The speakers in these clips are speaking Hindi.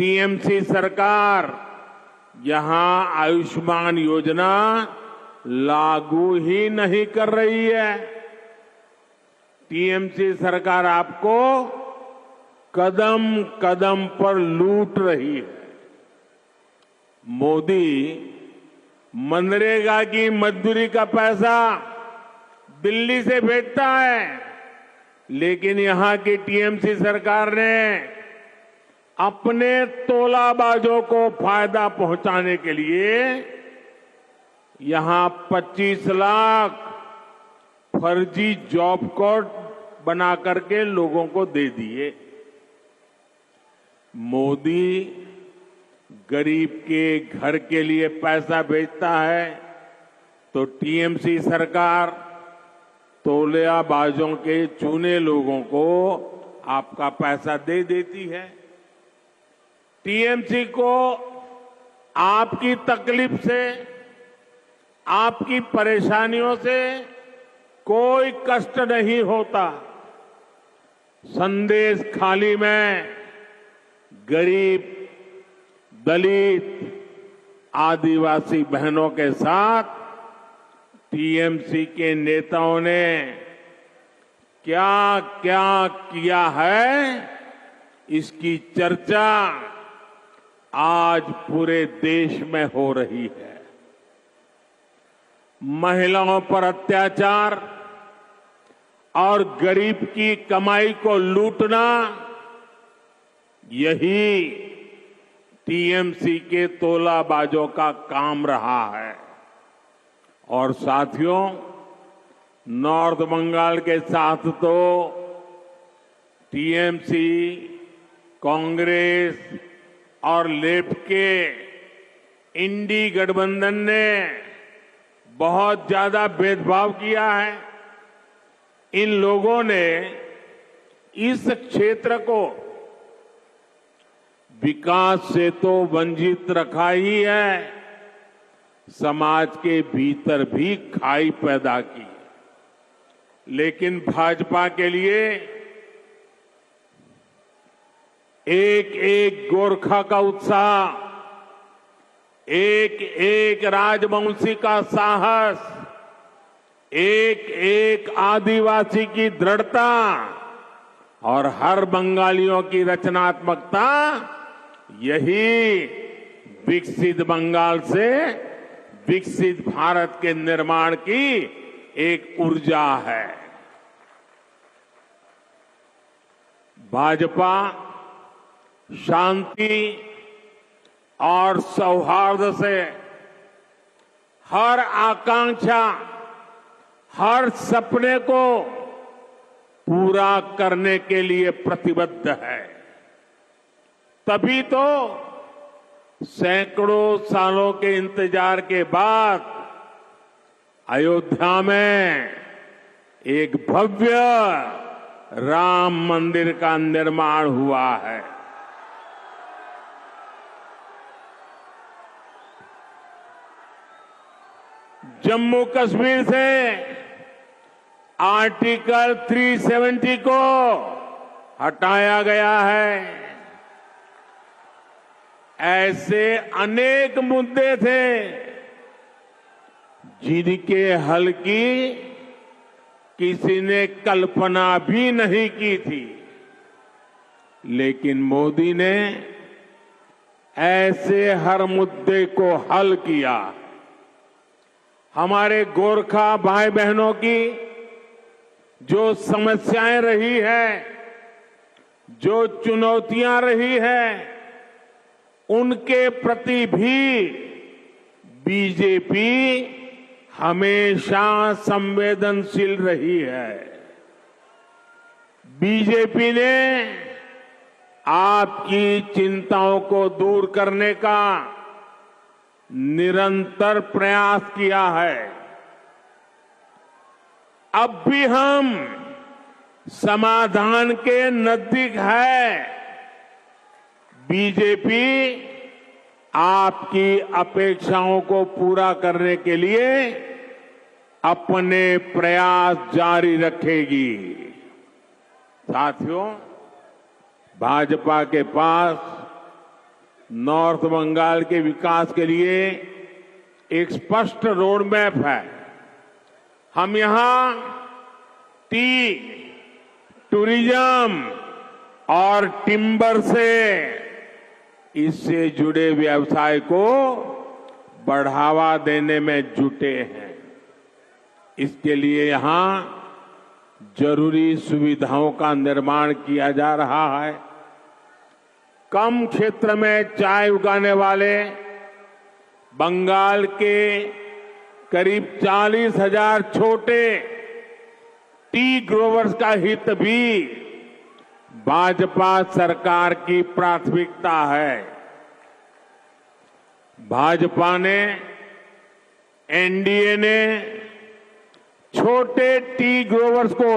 टीएमसी सरकार यहां आयुष्मान योजना लागू ही नहीं कर रही है। टीएमसी सरकार आपको कदम कदम पर लूट रही है। मोदी मनरेगा की मजदूरी का पैसा दिल्ली से भेजता है, लेकिन यहां की टीएमसी सरकार ने अपने तोलाबाजों को फायदा पहुंचाने के लिए यहां 25 लाख फर्जी जॉब कार्ड बना करके लोगों को दे दिए। मोदी गरीब के घर के लिए पैसा भेजता है तो टीएमसी सरकार तोलाबाजों के चुने लोगों को आपका पैसा दे देती है। टीएमसी को आपकी तकलीफ से, आपकी परेशानियों से कोई कष्ट नहीं होता। संदेश खाली में गरीब, दलित, आदिवासी बहनों के साथ टीएमसी के नेताओं ने क्या क्या किया है, इसकी चर्चा आज पूरे देश में हो रही है। महिलाओं पर अत्याचार और गरीब की कमाई को लूटना, यही टीएमसी के तोलाबाजों का काम रहा है। और साथियों, नॉर्थ बंगाल के साथ तो टीएमसी, कांग्रेस और लेफ्ट के इंडी गठबंधन ने बहुत ज्यादा भेदभाव किया है। इन लोगों ने इस क्षेत्र को विकास से तो वंचित रखा ही है, समाज के भीतर भी खाई पैदा की। लेकिन भाजपा के लिए एक एक गोरखा का उत्साह, एक एक राजवंशी का साहस, एक एक आदिवासी की दृढ़ता और हर बंगालियों की रचनात्मकता, यही विकसित बंगाल से विकसित भारत के निर्माण की एक ऊर्जा है। भाजपा शांति और सौहार्द से हर आकांक्षा, हर सपने को पूरा करने के लिए प्रतिबद्ध है। तभी तो सैकड़ों सालों के इंतजार के बाद अयोध्या में एक भव्य राम मंदिर का निर्माण हुआ है। जम्मू कश्मीर से आर्टिकल 370 को हटाया गया है। ऐसे अनेक मुद्दे थे जिनके हल की किसी ने कल्पना भी नहीं की थी, लेकिन मोदी ने ऐसे हर मुद्दे को हल किया। हमारे गोरखा भाई बहनों की जो समस्याएं रही है, जो चुनौतियां रही है, उनके प्रति भी बीजेपी हमेशा संवेदनशील रही है। बीजेपी ने आपकी चिंताओं को दूर करने का निरंतर प्रयास किया है। अब भी हम समाधान के नजदीक है। बीजेपी आपकी अपेक्षाओं को पूरा करने के लिए अपने प्रयास जारी रखेगी। साथियों, भाजपा के पास नॉर्थ बंगाल के विकास के लिए एक स्पष्ट रोड मैप है। हम यहां टी, टूरिज्म और टिम्बर से इससे जुड़े व्यवसाय को बढ़ावा देने में जुटे हैं। इसके लिए यहां जरूरी सुविधाओं का निर्माण किया जा रहा है। कम क्षेत्र में चाय उगाने वाले बंगाल के करीब 40,000 छोटे टी ग्रोवर्स का हित भी भाजपा सरकार की प्राथमिकता है। भाजपा ने, एनडीए ने छोटे टी ग्रोवर्स को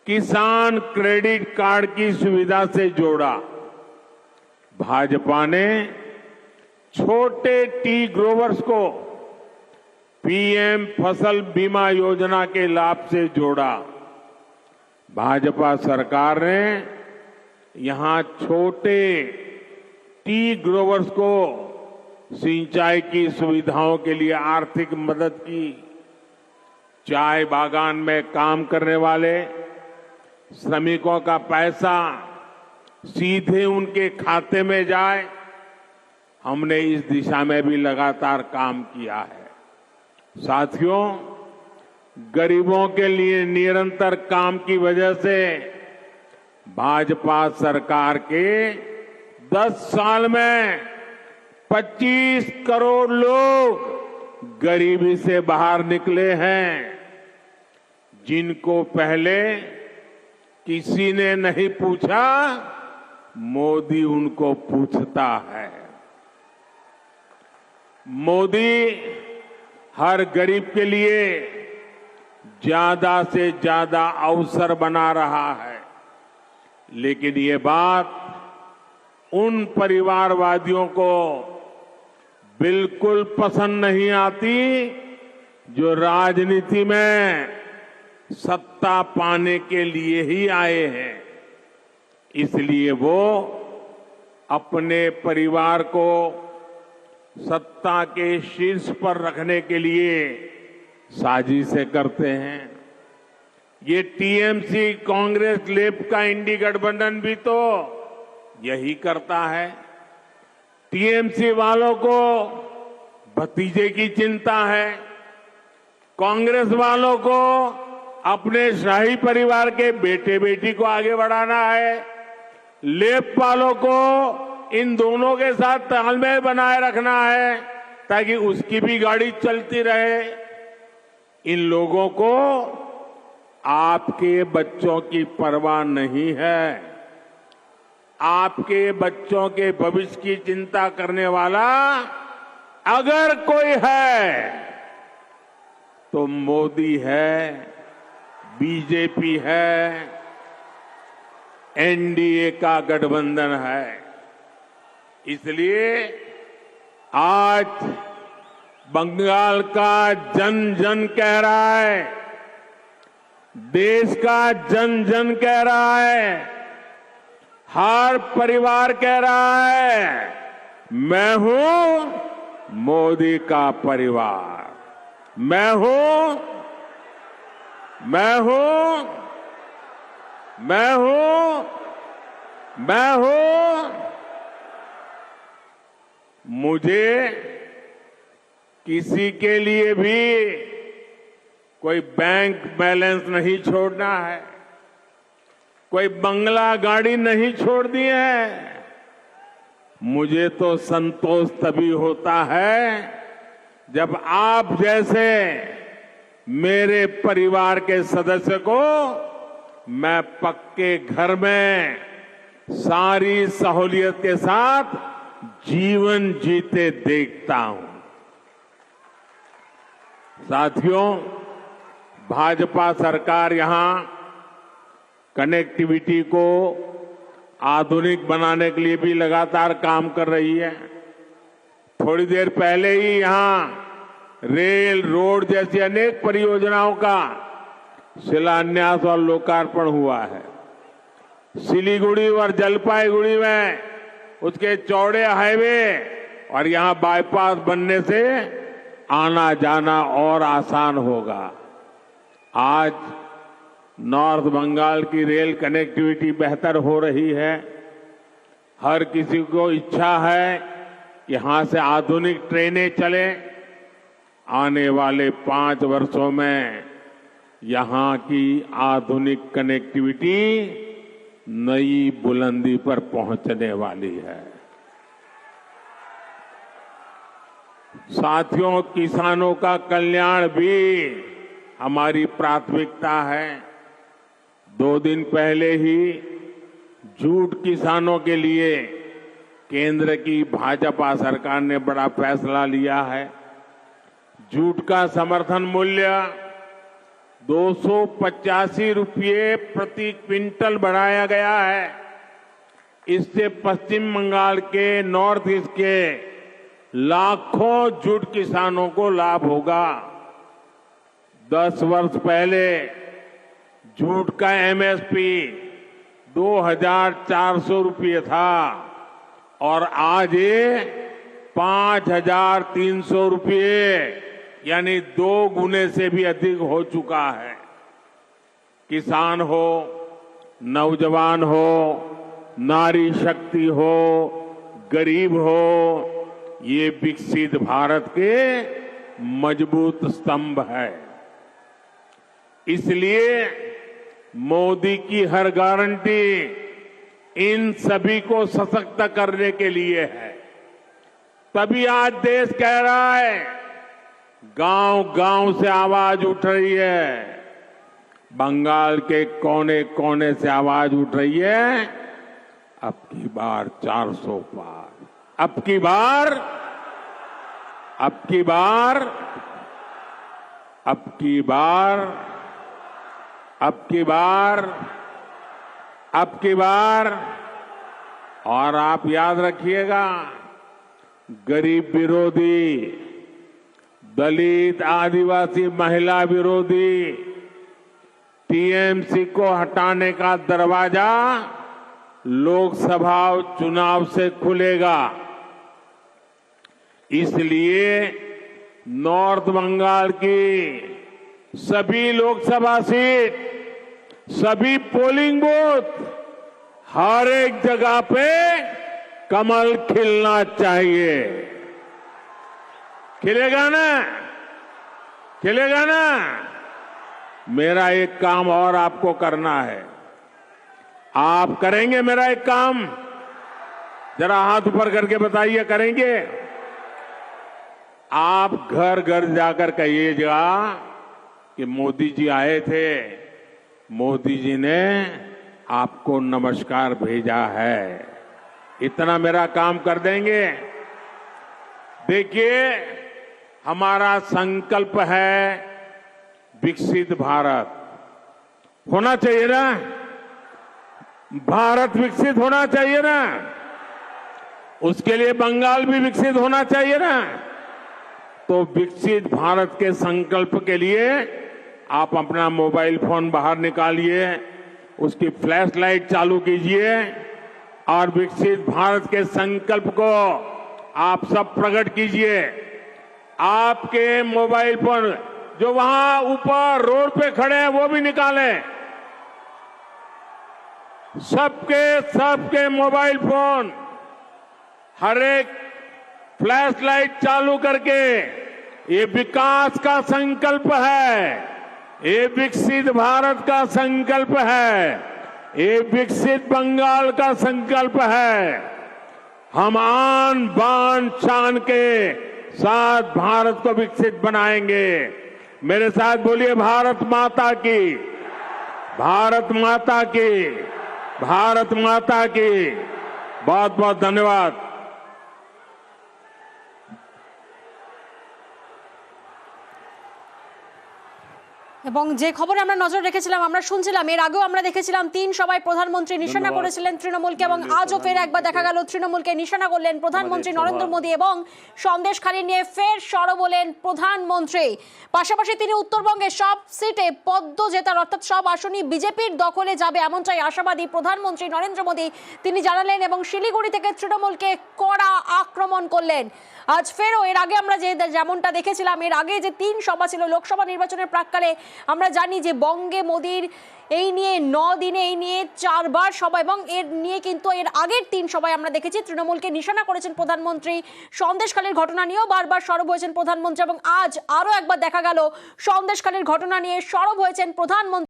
किसान क्रेडिट कार्ड की सुविधा से जोड़ा। भाजपा ने छोटे टी ग्रोवर्स को पीएम फसल बीमा योजना के लाभ से जोड़ा। भाजपा सरकार ने यहां छोटे टी ग्रोवर्स को सिंचाई की सुविधाओं के लिए आर्थिक मदद की। चाय बागान में काम करने वाले श्रमिकों का पैसा सीधे उनके खाते में जाए, हमने इस दिशा में भी लगातार काम किया है। साथियों, गरीबों के लिए निरंतर काम की वजह से भाजपा सरकार के 10 साल में 25 करोड़ लोग गरीबी से बाहर निकले हैं, जिनको पहले किसी ने नहीं पूछा, मोदी उनको पूछता है। मोदी हर गरीब के लिए ज्यादा से ज्यादा अवसर बना रहा है, लेकिन ये बात उन परिवारवादियों को बिल्कुल पसंद नहीं आती जो राजनीति में सत्ता पाने के लिए ही आए हैं। इसलिए वो अपने परिवार को सत्ता के शीर्ष पर रखने के लिए साजिशें करते हैं। ये टीएमसी कांग्रेस लेफ्ट का इंडी गठबंधन भी तो यही करता है। टीएमसी वालों को भतीजे की चिंता है, कांग्रेस वालों को अपने शाही परिवार के बेटे बेटी को आगे बढ़ाना है, लेफ्ट वालों को इन दोनों के साथ तालमेल बनाए रखना है ताकि उसकी भी गाड़ी चलती रहे। इन लोगों को आपके बच्चों की परवाह नहीं है। आपके बच्चों के भविष्य की चिंता करने वाला अगर कोई है तो मोदी है, बीजेपी है, एनडीए का गठबंधन है। इसलिए आज बंगाल का जन जन कह रहा है, देश का जन जन कह रहा है, हर परिवार कह रहा है, मैं हूं मोदी का परिवार, मैं हूं, मैं हूं, मैं हूं, मैं हूं। मुझे किसी के लिए भी कोई बैंक बैलेंस नहीं छोड़ना है, कोई बंगला गाड़ी नहीं छोड़नी है। मुझे तो संतोष तभी होता है जब आप जैसे मेरे परिवार के सदस्य को मैं पक्के घर में सारी सहूलियत के साथ जीवन जीते देखता हूं। साथियों, भाजपा सरकार यहां कनेक्टिविटी को आधुनिक बनाने के लिए भी लगातार काम कर रही है। थोड़ी देर पहले ही यहां रेल, रोड जैसी अनेक परियोजनाओं का शिलान्यास और लोकार्पण हुआ है। सिलीगुड़ी और जलपाईगुड़ी में उसके चौड़े हाईवे और यहां बाईपास बनने से आना जाना और आसान होगा। आज नॉर्थ बंगाल की रेल कनेक्टिविटी बेहतर हो रही है। हर किसी को इच्छा है कि यहां से आधुनिक ट्रेनें चले। आने वाले 5 वर्षों में यहां की आधुनिक कनेक्टिविटी नई बुलंदी पर पहुंचने वाली है। साथियों, किसानों का कल्याण भी हमारी प्राथमिकता है। 2 दिन पहले ही जूट किसानों के लिए केंद्र की भाजपा सरकार ने बड़ा फैसला लिया है। जूट का समर्थन मूल्य 285 रुपये प्रति क्विंटल बढ़ाया गया है। इससे पश्चिम बंगाल के नॉर्थ ईस्ट के लाखों जूट किसानों को लाभ होगा। 10 वर्ष पहले जूट का एमएसपी 2,400 रुपये था और आज ये 5,300 रुपये यानी 2 गुने से भी अधिक हो चुका है। किसान हो, नौजवान हो, नारी शक्ति हो, गरीब हो, ये विकसित भारत के मजबूत स्तंभ है। इसलिए मोदी की हर गारंटी इन सभी को सशक्त करने के लिए है। तभी आज देश कह रहा है, गांव-गांव से आवाज उठ रही है। बंगाल के कोने कोने से आवाज उठ रही है, अब की बार 400 पार, अब की बार, अब की बार, अब की बार, अब की बार, अब की बार। और आप याद रखिएगा, गरीब विरोधी, दलित, आदिवासी, महिला विरोधी टीएमसी को हटाने का दरवाजा लोकसभा चुनाव से खुलेगा। इसलिए नॉर्थ बंगाल की सभी लोकसभा सीट, सभी पोलिंग बूथ, हर एक जगह पे कमल खिलना चाहिए। खिलेगा ना? खिलेगा ना? मेरा एक काम और आपको करना है। आप करेंगे मेरा एक काम? जरा हाथ ऊपर करके बताइए, करेंगे? आप घर घर जाकर कहिएगा कि मोदी जी आए थे, मोदी जी ने आपको नमस्कार भेजा है। इतना मेरा काम कर देंगे? देखिए, हमारा संकल्प है विकसित भारत। होना चाहिए ना? भारत विकसित होना चाहिए ना? उसके लिए बंगाल भी विकसित होना चाहिए ना? तो विकसित भारत के संकल्प के लिए आप अपना मोबाइल फोन बाहर निकालिए, उसकी फ्लैश लाइट चालू कीजिए और विकसित भारत के संकल्प को आप सब प्रकट कीजिए। आपके मोबाइल फोन जो वहां ऊपर रोड पे खड़े हैं वो भी निकालें। सबके मोबाइल फोन, हर एक फ्लैश लाइट चालू करके, ये विकास का संकल्प है, ये विकसित भारत का संकल्प है, ये विकसित बंगाल का संकल्प है। हम आन बान शान के साथ भारत को विकसित बनाएंगे। मेरे साथ बोलिए, भारत माता की, भारत माता की, भारत माता की। बहुत बहुत धन्यवाद। এবং যে খবরে আমরা নজর রেখেছিলাম, আমরা শুনছিলাম, এর আগেও আমরা দেখেছিলাম 3 সভায় প্রধানমন্ত্রী নিশানা করেছিলেন তৃণমূলকে, এবং আজও ফের একবার দেখা গেল তৃণমূলকে নিশানা করলেন প্রধানমন্ত্রী নরেন্দ্র মোদী এবং সন্দেশখালী নিয়ে ফের সরব হলেন প্রধানমন্ত্রী। পাশাপাশি তিনি উত্তরবঙ্গের সব সিটে পদ্ম জেতার, অর্থাৎ সব আসনই বিজেপির দখলে যাবে এমনটাই আশাবাদী প্রধানমন্ত্রী নরেন্দ্র মোদী, তিনি জানালেন এবং শিলিগুড়ি থেকে তৃণমূলকে কড়া আক্রমণ করলেন। আজ ফেরও এর আগে আমরা যেমনটা দেখেছিলাম, এর আগে যে 3 সভা ছিল লোকসভা নির্বাচনের প্রাক্কালে, আমরা জানি যে বঙ্গে মোদীর এই নিয়ে 9 দিনে এই নিয়ে 4 বার সভা, এবং এর নিয়ে কিন্তু এর আগের 3 সভায় আমরা দেখেছি তৃণমূলকে নিশানা করেছেন প্রধানমন্ত্রী। সন্দেশখালীর ঘটনা নিয়েও বারবার সরব হয়েছেন প্রধানমন্ত্রী, এবং আজ আরও একবার দেখা গেল সন্দেশখালীর ঘটনা নিয়ে সরব হয়েছেন প্রধানমন্ত্রী।